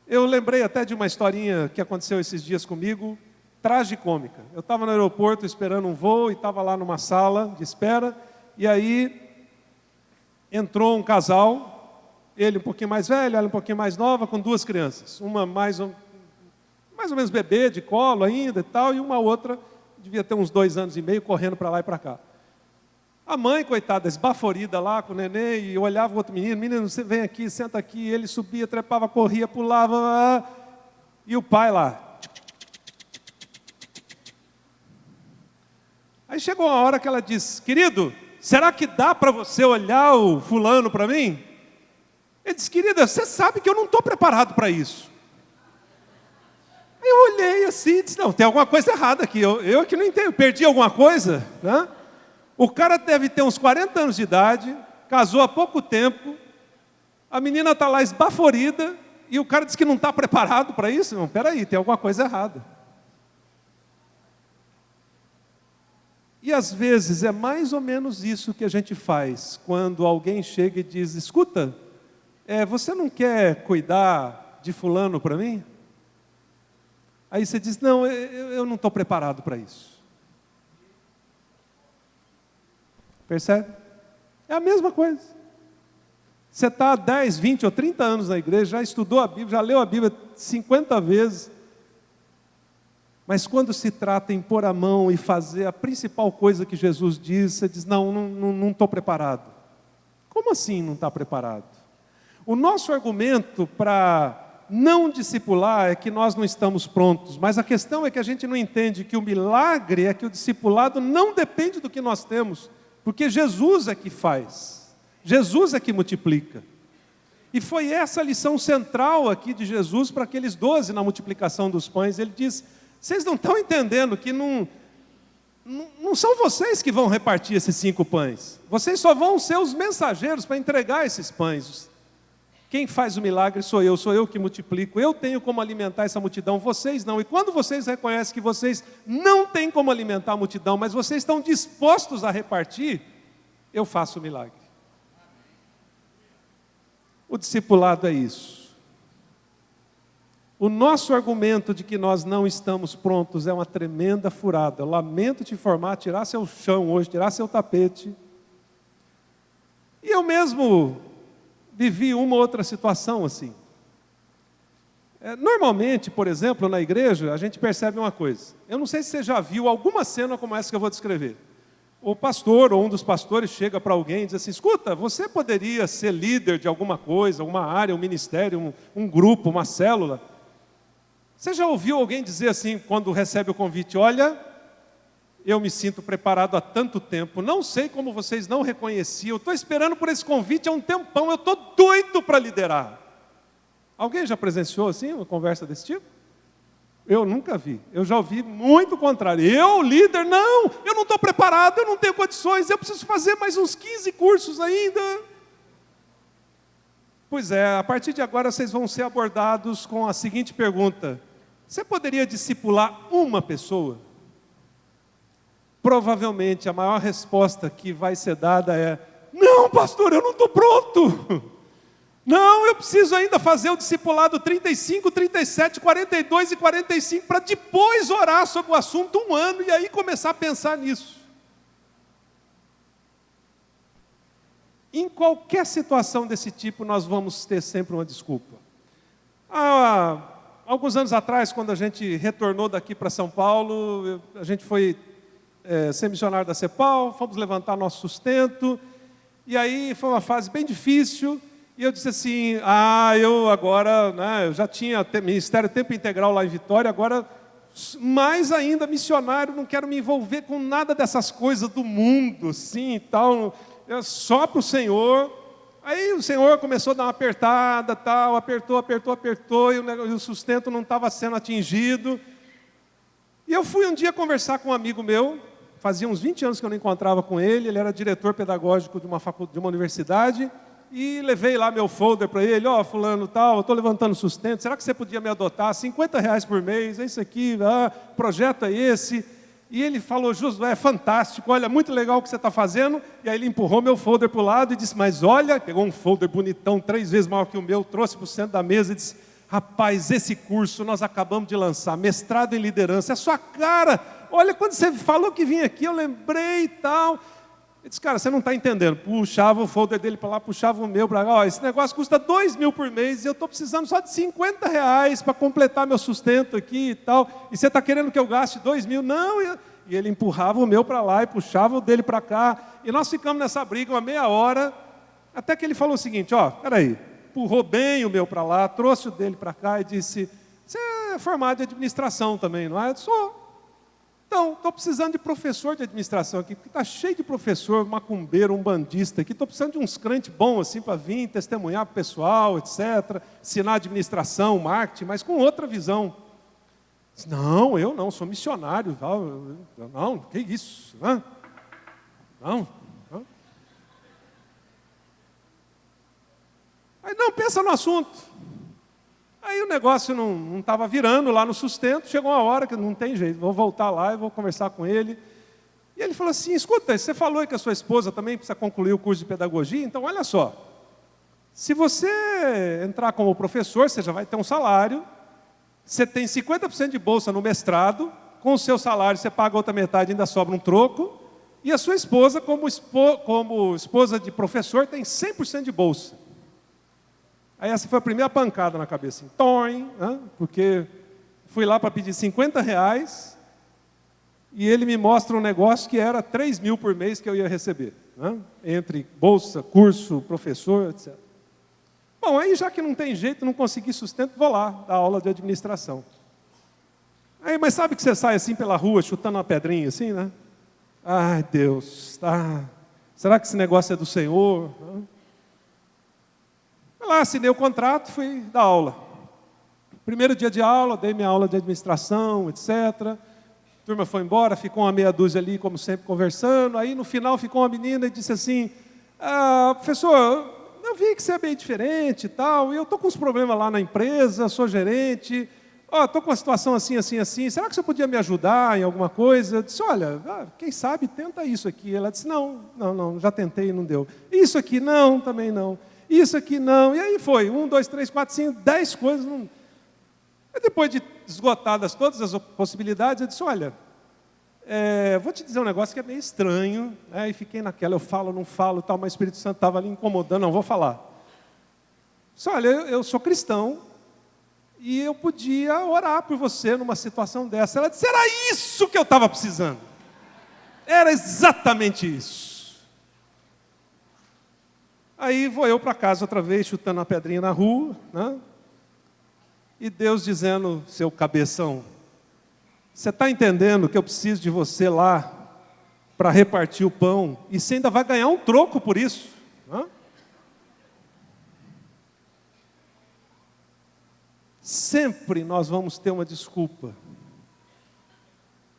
Eu lembrei até de uma historinha que aconteceu esses dias comigo, tragicômica. Eu estava no aeroporto esperando um voo e estava lá numa sala de espera, e aí entrou um casal, ele um pouquinho mais velho, ela um pouquinho mais nova, com duas crianças. Uma mais ou menos bebê, de colo ainda e tal, e uma outra, devia ter uns 2 anos e meio, correndo para lá e para cá. A mãe, coitada, esbaforida lá com o neném, e olhava o outro menino, você vem aqui, senta aqui, ele subia, trepava, corria, pulava, e o pai lá. Aí chegou uma hora que ela disse, querido, será que dá para você olhar o fulano para mim? Ele disse, querida, você sabe que eu não estou preparado para isso. Aí eu olhei assim e disse, não, tem alguma coisa errada aqui, eu que não entendo, perdi alguma coisa, né? O cara deve ter uns 40 anos de idade, casou há pouco tempo, a menina está lá esbaforida, e o cara diz que não está preparado para isso. Não, peraí, tem alguma coisa errada. E às vezes é mais ou menos isso que a gente faz, quando alguém chega e diz, escuta, você não quer cuidar de fulano para mim? Aí você diz, não, eu não estou preparado para isso. Percebe? É a mesma coisa. Você está há 10, 20 ou 30 anos na igreja, já estudou a Bíblia, já leu a Bíblia 50 vezes, mas quando se trata em pôr a mão e fazer a principal coisa que Jesus diz, você diz, não estou preparado. Como assim não está preparado? O nosso argumento para não discipular é que nós não estamos prontos, mas a questão é que a gente não entende que o milagre é que o discipulado não depende do que nós temos, porque Jesus é que faz, Jesus é que multiplica. E foi essa a lição central aqui de Jesus para aqueles 12 na multiplicação dos pães. Ele diz, vocês não estão entendendo que não são vocês que vão repartir esses 5 pães, vocês só vão ser os mensageiros para entregar esses pães. Quem faz o milagre sou eu que multiplico, eu tenho como alimentar essa multidão, vocês não. E quando vocês reconhecem que vocês não têm como alimentar a multidão, mas vocês estão dispostos a repartir, eu faço o milagre. O discipulado é isso. O nosso argumento de que nós não estamos prontos é uma tremenda furada. Eu lamento te informar, tirar seu chão hoje, tirar seu tapete. E eu mesmo vivi uma ou outra situação assim. Normalmente, por exemplo, na igreja, a gente percebe uma coisa. Eu não sei se você já viu alguma cena como essa que eu vou descrever. O pastor ou um dos pastores chega para alguém e diz assim, escuta, você poderia ser líder de alguma coisa, uma área, um ministério, um grupo, uma célula? Você já ouviu alguém dizer assim, quando recebe o convite, olha, eu me sinto preparado há tanto tempo, não sei como vocês não reconheciam, estou esperando por esse convite há um tempão, eu estou doido para liderar. Alguém já presenciou assim uma conversa desse tipo? Eu nunca vi, eu já ouvi muito o contrário. Eu, líder, não, eu não estou preparado, eu não tenho condições, eu preciso fazer mais uns 15 cursos ainda. Pois é, a partir de agora vocês vão ser abordados com a seguinte pergunta: você poderia discipular uma pessoa? Provavelmente a maior resposta que vai ser dada é, não pastor, eu não estou pronto. Não, eu preciso ainda fazer o discipulado 35, 37, 42 e 45 para depois orar sobre o assunto 1 ano e aí começar a pensar nisso. Em qualquer situação desse tipo, nós vamos ter sempre uma desculpa. Alguns anos atrás, quando a gente retornou daqui para São Paulo, a gente foi ser missionário da CEPAL, fomos levantar nosso sustento, e aí foi uma fase bem difícil. E eu disse assim, eu agora, eu já tinha ministério tempo integral lá em Vitória, agora mais ainda missionário, não quero me envolver com nada dessas coisas do mundo, assim e tal, só para o Senhor. Aí o Senhor começou a dar uma apertada, tal, apertou, e o sustento não estava sendo atingido. E eu fui um dia conversar com um amigo meu, fazia uns 20 anos que eu não encontrava com ele, ele era diretor pedagógico de uma universidade, e levei lá meu folder para ele, fulano tal, eu estou levantando sustento, será que você podia me adotar? R$50 por mês, é isso aqui, projeto é esse. E ele falou, Josué, é fantástico, olha, muito legal o que você está fazendo. E aí ele empurrou meu folder para o lado e disse, mas olha, pegou um folder bonitão, 3 vezes maior que o meu, trouxe para o centro da mesa e disse, rapaz, esse curso nós acabamos de lançar, mestrado em liderança, é sua cara. Olha, quando você falou que vinha aqui, eu lembrei e tal. Ele disse, cara, você não está entendendo. Puxava o folder dele para lá, puxava o meu para lá. Esse negócio custa R$2.000 por mês e eu estou precisando só de R$50 para completar meu sustento aqui e tal. E você está querendo que eu gaste R$2.000? Não. E ele empurrava o meu para lá e puxava o dele para cá. E nós ficamos nessa briga uma meia hora, até que ele falou o seguinte, peraí, empurrou bem o meu para lá, trouxe o dele para cá e disse, você é formado em administração também, não é? Eu disse, sou. Então, estou precisando de professor de administração aqui, porque está cheio de professor, macumbeiro, umbandista aqui, estou precisando de uns crentes bons assim para vir, testemunhar para o pessoal, etc., ensinar administração, marketing, mas com outra visão. Não, eu não, sou missionário, não, que isso, né? Não. Aí não, pensa no assunto. Aí o negócio não estava virando lá no sustento, chegou uma hora que não tem jeito, vou voltar lá e vou conversar com ele. E ele falou assim, escuta, você falou que a sua esposa também precisa concluir o curso de pedagogia, então olha só, Se você entrar como professor, você já vai ter um salário, você tem 50% de bolsa no mestrado, com o seu salário você paga a outra metade, ainda sobra um troco, e a sua esposa, como esposa de professor, tem 100% de bolsa. Aí essa foi a primeira pancada na cabeça, assim, toim, né? Porque fui lá para pedir R$50, e ele me mostra um negócio que era 3 mil por mês que eu ia receber, né? Entre bolsa, curso, professor, etc. Bom, aí já que não tem jeito, não consegui sustento, vou lá dar aula de administração. Aí, mas sabe que você sai assim pela rua, chutando uma pedrinha assim, né? Ai, Deus, será que esse negócio é do Senhor? Fui lá, assinei o contrato, fui dar aula. Primeiro dia de aula, dei minha aula de administração, etc. A turma foi embora, ficou uma meia dúzia ali, como sempre, conversando. Aí, no final, ficou uma menina e disse assim, professor, eu vi que você é bem diferente e tal, e eu estou com uns problemas lá na empresa, sou gerente, estou com uma situação assim, assim, assim, será que você podia me ajudar em alguma coisa? Eu disse, olha, quem sabe tenta isso aqui. Ela disse, não, já tentei e não deu. Isso aqui, não, também não. Isso aqui, não. E aí foi, 1, 2, 3, 4, 5, 10 coisas. Não... E depois de esgotadas todas as possibilidades, eu disse, olha, vou te dizer um negócio que é meio estranho, né? E fiquei naquela, eu falo, não falo, tal, mas o Espírito Santo estava ali incomodando, não vou falar. Disse, olha, eu sou cristão e eu podia orar por você numa situação dessa. Ela disse, era isso que eu estava precisando. Era exatamente isso. Aí vou eu para casa outra vez, chutando uma pedrinha na rua, né? E Deus dizendo, seu cabeção, você está entendendo que eu preciso de você lá para repartir o pão e você ainda vai ganhar um troco por isso? Né? Sempre nós vamos ter uma desculpa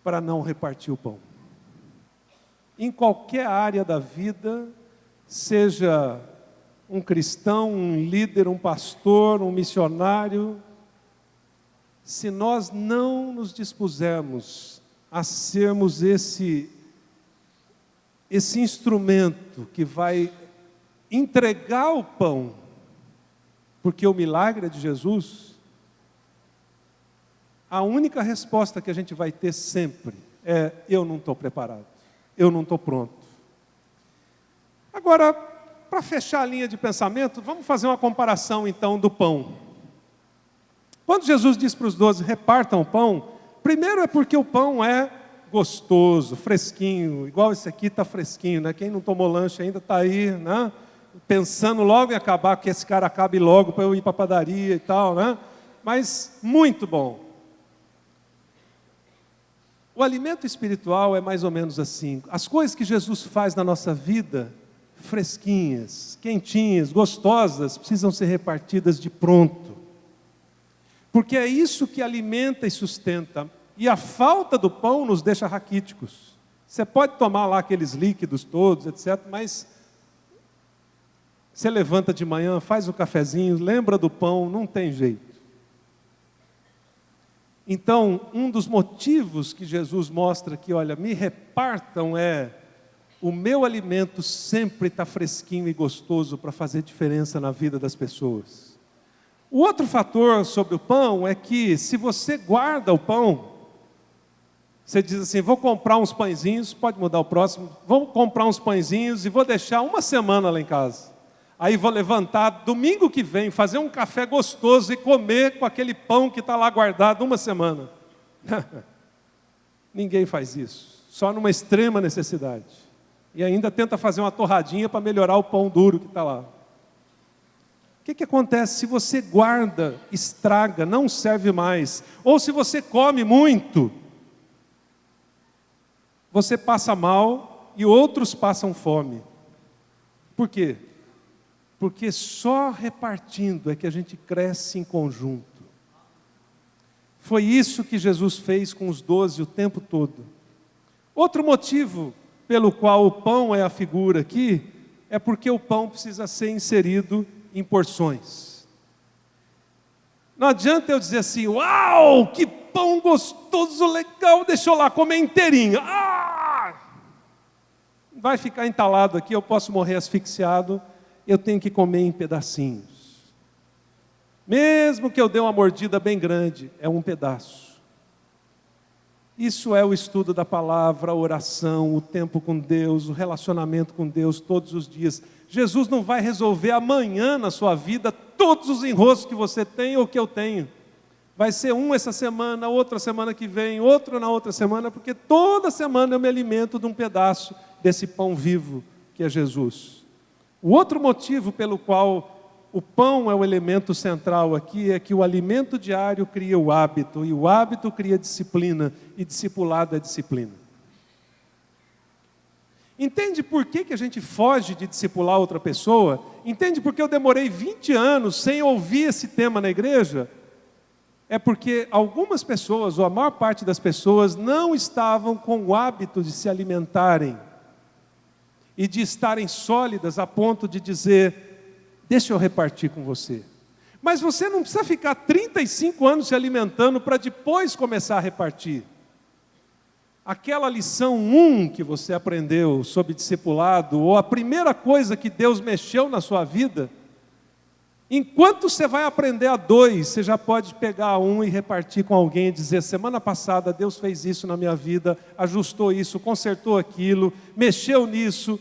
para não repartir o pão. Em qualquer área da vida, seja um cristão, um líder, um pastor, um missionário, se nós não nos dispusermos a sermos esse instrumento que vai entregar o pão, porque o milagre é de Jesus, a única resposta que a gente vai ter sempre é, eu não estou preparado, eu não estou pronto. Agora, para fechar a linha de pensamento, vamos fazer uma comparação então do pão. Quando Jesus diz para os 12, repartam o pão, primeiro é porque o pão é gostoso, fresquinho, igual esse aqui está fresquinho, né? Quem não tomou lanche ainda está aí, né? Pensando logo em acabar, que esse cara acabe logo para eu ir para a padaria e tal, né? Mas muito bom. O alimento espiritual é mais ou menos assim. As coisas que Jesus faz na nossa vida, fresquinhas, quentinhas, gostosas, precisam ser repartidas de pronto. Porque é isso que alimenta e sustenta. E a falta do pão nos deixa raquíticos. Você pode tomar lá aqueles líquidos todos, etc., mas você levanta de manhã, faz o cafezinho, lembra do pão, não tem jeito. Então, um dos motivos que Jesus mostra que, olha, me repartam o meu alimento sempre está fresquinho e gostoso para fazer diferença na vida das pessoas. O outro fator sobre o pão é que, se você guarda o pão, você diz assim, vou comprar uns pãezinhos, pode mudar o próximo, vou comprar uns pãezinhos e vou deixar uma semana lá em casa. Aí vou levantar domingo que vem, fazer um café gostoso e comer com aquele pão que está lá guardado uma semana. Ninguém faz isso, só numa extrema necessidade. E ainda tenta fazer uma torradinha para melhorar o pão duro que está lá. O que acontece? Se você guarda, estraga, não serve mais. Ou se você come muito, você passa mal e outros passam fome. Por quê? Porque só repartindo é que a gente cresce em conjunto. Foi isso que Jesus fez com os 12 o tempo todo. Outro motivo pelo qual o pão é a figura aqui, é porque o pão precisa ser inserido em porções. Não adianta eu dizer assim, uau, que pão gostoso, legal, deixa eu lá comer inteirinho. Vai ficar entalado aqui, eu posso morrer asfixiado. eu tenho que comer em pedacinhos. Mesmo que eu dê uma mordida bem grande, é um pedaço. Isso é o estudo da palavra, a oração, o tempo com Deus, o relacionamento com Deus todos os dias. Jesus não vai resolver amanhã na sua vida todos os enroscos que você tem ou que eu tenho. Vai ser um essa semana, outra semana que vem, outro na outra semana, porque toda semana eu me alimento de um pedaço desse pão vivo que é Jesus. O outro motivo pelo qual o pão é o elemento central aqui é que o alimento diário cria o hábito, e o hábito cria disciplina, e discipulado é disciplina. Entende por que a gente foge de discipular outra pessoa? Entende por que eu demorei 20 anos sem ouvir esse tema na igreja? É porque algumas pessoas, ou a maior parte das pessoas, não estavam com o hábito de se alimentarem e de estarem sólidas a ponto de dizer: deixa eu repartir com você. Mas você não precisa ficar 35 anos se alimentando para depois começar a repartir. Aquela lição 1 que você aprendeu sobre discipulado, ou a primeira coisa que Deus mexeu na sua vida, enquanto você vai aprender a 2, você já pode pegar a 1 e repartir com alguém e dizer: semana passada Deus fez isso na minha vida, ajustou isso, consertou aquilo, mexeu nisso.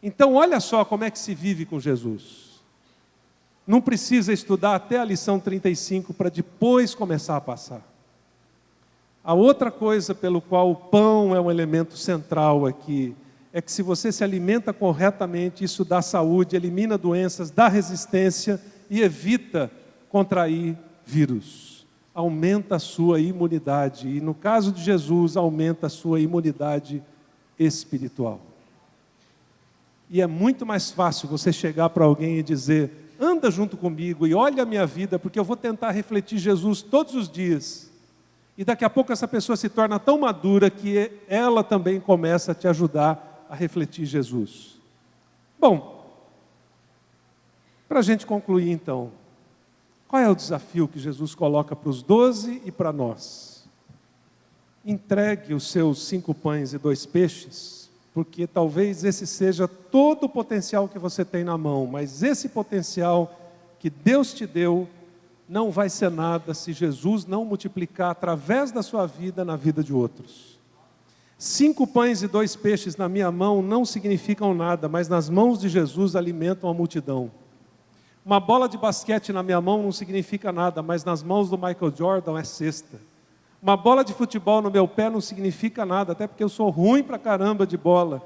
Então olha só como é que se vive com Jesus. Não precisa estudar até a lição 35 para depois começar a passar. A outra coisa pelo qual o pão é um elemento central aqui, é que se você se alimenta corretamente, isso dá saúde, elimina doenças, dá resistência e evita contrair vírus. Aumenta a sua imunidade e, no caso de Jesus, aumenta a sua imunidade espiritual. E é muito mais fácil você chegar para alguém e dizer: anda junto comigo e olha a minha vida, porque eu vou tentar refletir Jesus todos os dias. E daqui a pouco essa pessoa se torna tão madura que ela também começa a te ajudar a refletir Jesus. Bom, para a gente concluir então, qual é o desafio que Jesus coloca para os 12 e para nós? Entregue os seus 5 pães e 2 peixes, porque talvez esse seja todo o potencial que você tem na mão, mas esse potencial que Deus te deu não vai ser nada se Jesus não multiplicar através da sua vida na vida de outros. 5 pães e 2 peixes na minha mão não significam nada, mas nas mãos de Jesus alimentam a multidão. Uma bola de basquete na minha mão não significa nada, mas nas mãos do Michael Jordan é cesta. Uma bola de futebol no meu pé não significa nada, até porque eu sou ruim pra caramba de bola,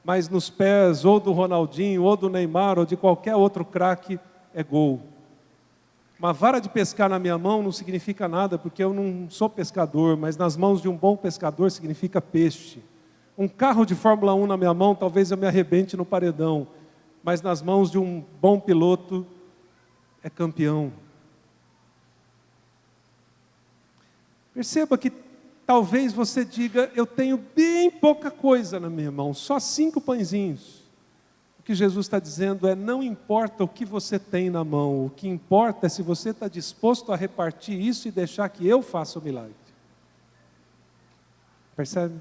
mas nos pés ou do Ronaldinho, ou do Neymar, ou de qualquer outro craque, é gol. Uma vara de pescar na minha mão não significa nada, porque eu não sou pescador, mas nas mãos de um bom pescador significa peixe. Um carro de Fórmula 1 na minha mão, talvez eu me arrebente no paredão, mas nas mãos de um bom piloto, é campeão. Perceba que talvez você diga: eu tenho bem pouca coisa na minha mão, só 5 pãezinhos. O que Jesus está dizendo é: não importa o que você tem na mão, o que importa é se você está disposto a repartir isso e deixar que eu faça o milagre. Percebe?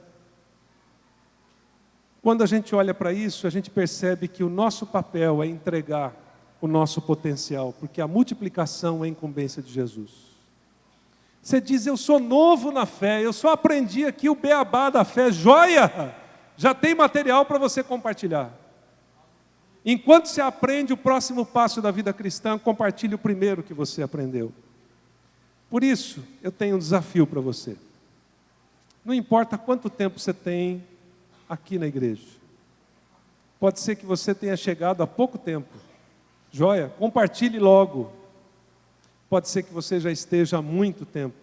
Quando a gente olha para isso, a gente percebe que o nosso papel é entregar o nosso potencial, porque a multiplicação é a incumbência de Jesus. Você diz: eu sou novo na fé, eu só aprendi aqui o beabá da fé, joia! Já tem material para você compartilhar. Enquanto você aprende o próximo passo da vida cristã, compartilhe o primeiro que você aprendeu. Por isso, eu tenho um desafio para você. Não importa quanto tempo você tem aqui na igreja. Pode ser que você tenha chegado há pouco tempo. Joia, compartilhe logo. Pode ser que você já esteja há muito tempo.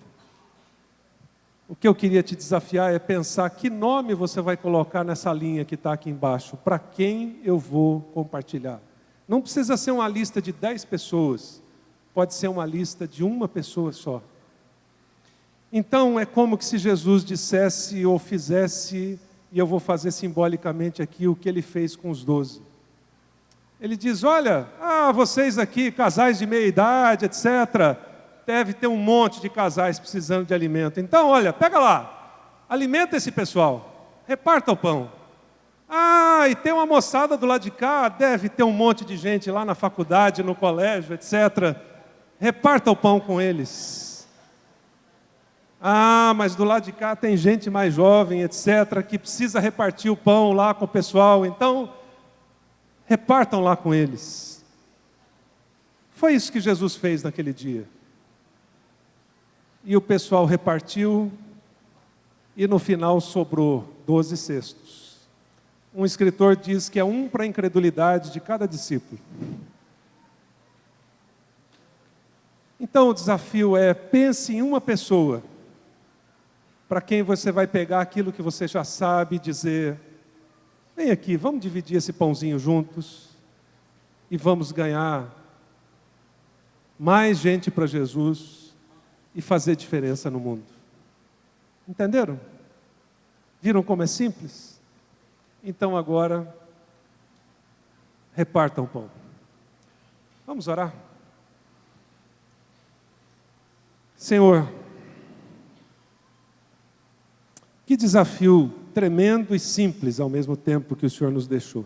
O que eu queria te desafiar é pensar que nome você vai colocar nessa linha que está aqui embaixo. Para quem eu vou compartilhar? Não precisa ser uma lista de 10 pessoas. Pode ser uma lista de uma pessoa só. Então é como que se Jesus dissesse ou fizesse, e eu vou fazer simbolicamente aqui, o que ele fez com os 12. Ele diz: olha, vocês aqui, casais de meia idade, etc., deve ter um monte de casais precisando de alimento. Então, olha, pega lá, alimenta esse pessoal, reparta o pão. Ah, e tem uma moçada do lado de cá, deve ter um monte de gente lá na faculdade, no colégio, etc. Reparta o pão com eles. Ah, mas do lado de cá tem gente mais jovem, etc., que precisa repartir o pão lá com o pessoal, então repartam lá com eles. Foi isso que Jesus fez naquele dia. E o pessoal repartiu, e no final sobrou 12 cestos. Um escritor diz que é um para a incredulidade de cada discípulo. Então o desafio é, pense em uma pessoa, para quem você vai pegar aquilo que você já sabe e dizer, vem aqui, vamos dividir esse pãozinho juntos, e vamos ganhar mais gente para Jesus, e fazer diferença no mundo. Entenderam? Viram como é simples? Então agora, repartam o pão. Vamos orar? Senhor, que desafio tremendo e simples ao mesmo tempo que o Senhor nos deixou.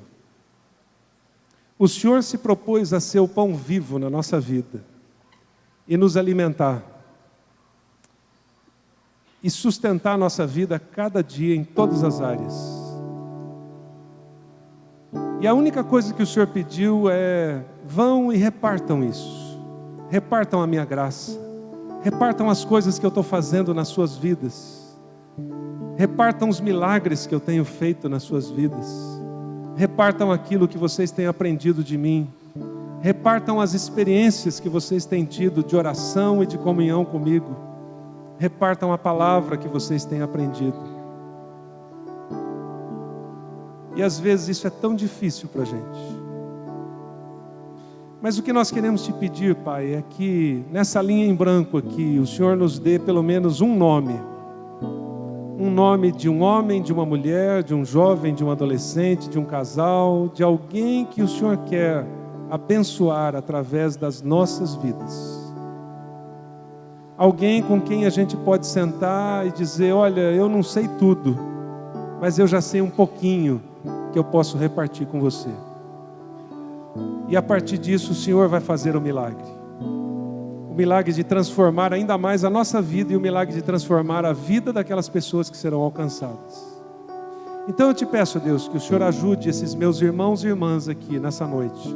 O Senhor se propôs a ser o pão vivo na nossa vida e nos alimentar e sustentar a nossa vida cada dia em todas as áreas. E a única coisa que o Senhor pediu é, vão e repartam isso. Repartam a minha graça. Repartam as coisas que eu estou fazendo nas suas vidas. Repartam os milagres que eu tenho feito nas suas vidas. Repartam aquilo que vocês têm aprendido de mim. Repartam as experiências que vocês têm tido de oração e de comunhão comigo. Repartam a palavra que vocês têm aprendido. E às vezes isso é tão difícil para a gente. Mas o que nós queremos te pedir, Pai, é que nessa linha em branco aqui, o Senhor nos dê pelo menos um nome. Um nome de um homem, de uma mulher, de um jovem, de um adolescente, de um casal, de alguém que o Senhor quer abençoar através das nossas vidas. Alguém com quem a gente pode sentar e dizer, olha, eu não sei tudo, mas eu já sei um pouquinho que eu posso repartir com você. E a partir disso o Senhor vai fazer o milagre. O milagre de transformar ainda mais a nossa vida e o milagre de transformar a vida daquelas pessoas que serão alcançadas. Então eu te peço, Deus, que o Senhor ajude esses meus irmãos e irmãs aqui nessa noite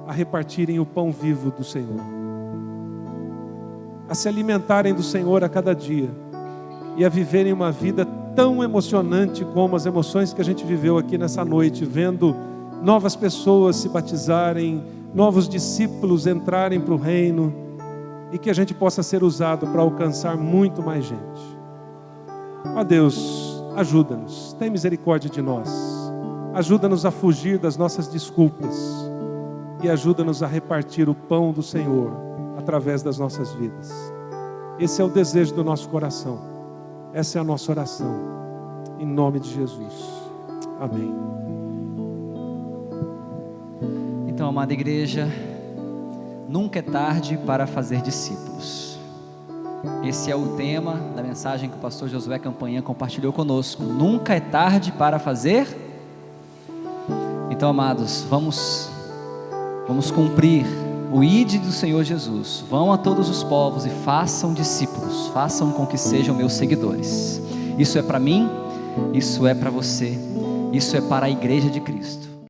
a repartirem o pão vivo do Senhor, a se alimentarem do Senhor a cada dia e a viverem uma vida tão emocionante como as emoções que a gente viveu aqui nessa noite, vendo novas pessoas se batizarem, novos discípulos entrarem para o reino, e que a gente possa ser usado para alcançar muito mais gente. Ó Deus, ajuda-nos, tem misericórdia de nós, ajuda-nos a fugir das nossas desculpas, e ajuda-nos a repartir o pão do Senhor através das nossas vidas. Esse é o desejo do nosso coração, essa é a nossa oração, em nome de Jesus, amém. Então, amada igreja, nunca é tarde para fazer discípulos. Esse é o tema da mensagem que o pastor Josué Campanha compartilhou conosco. Nunca é tarde para fazer. Então, amados, vamos cumprir o ide do Senhor Jesus. Vão a todos os povos e façam discípulos. Façam com que sejam meus seguidores. Isso é para mim, isso é para você, isso é para a igreja de Cristo.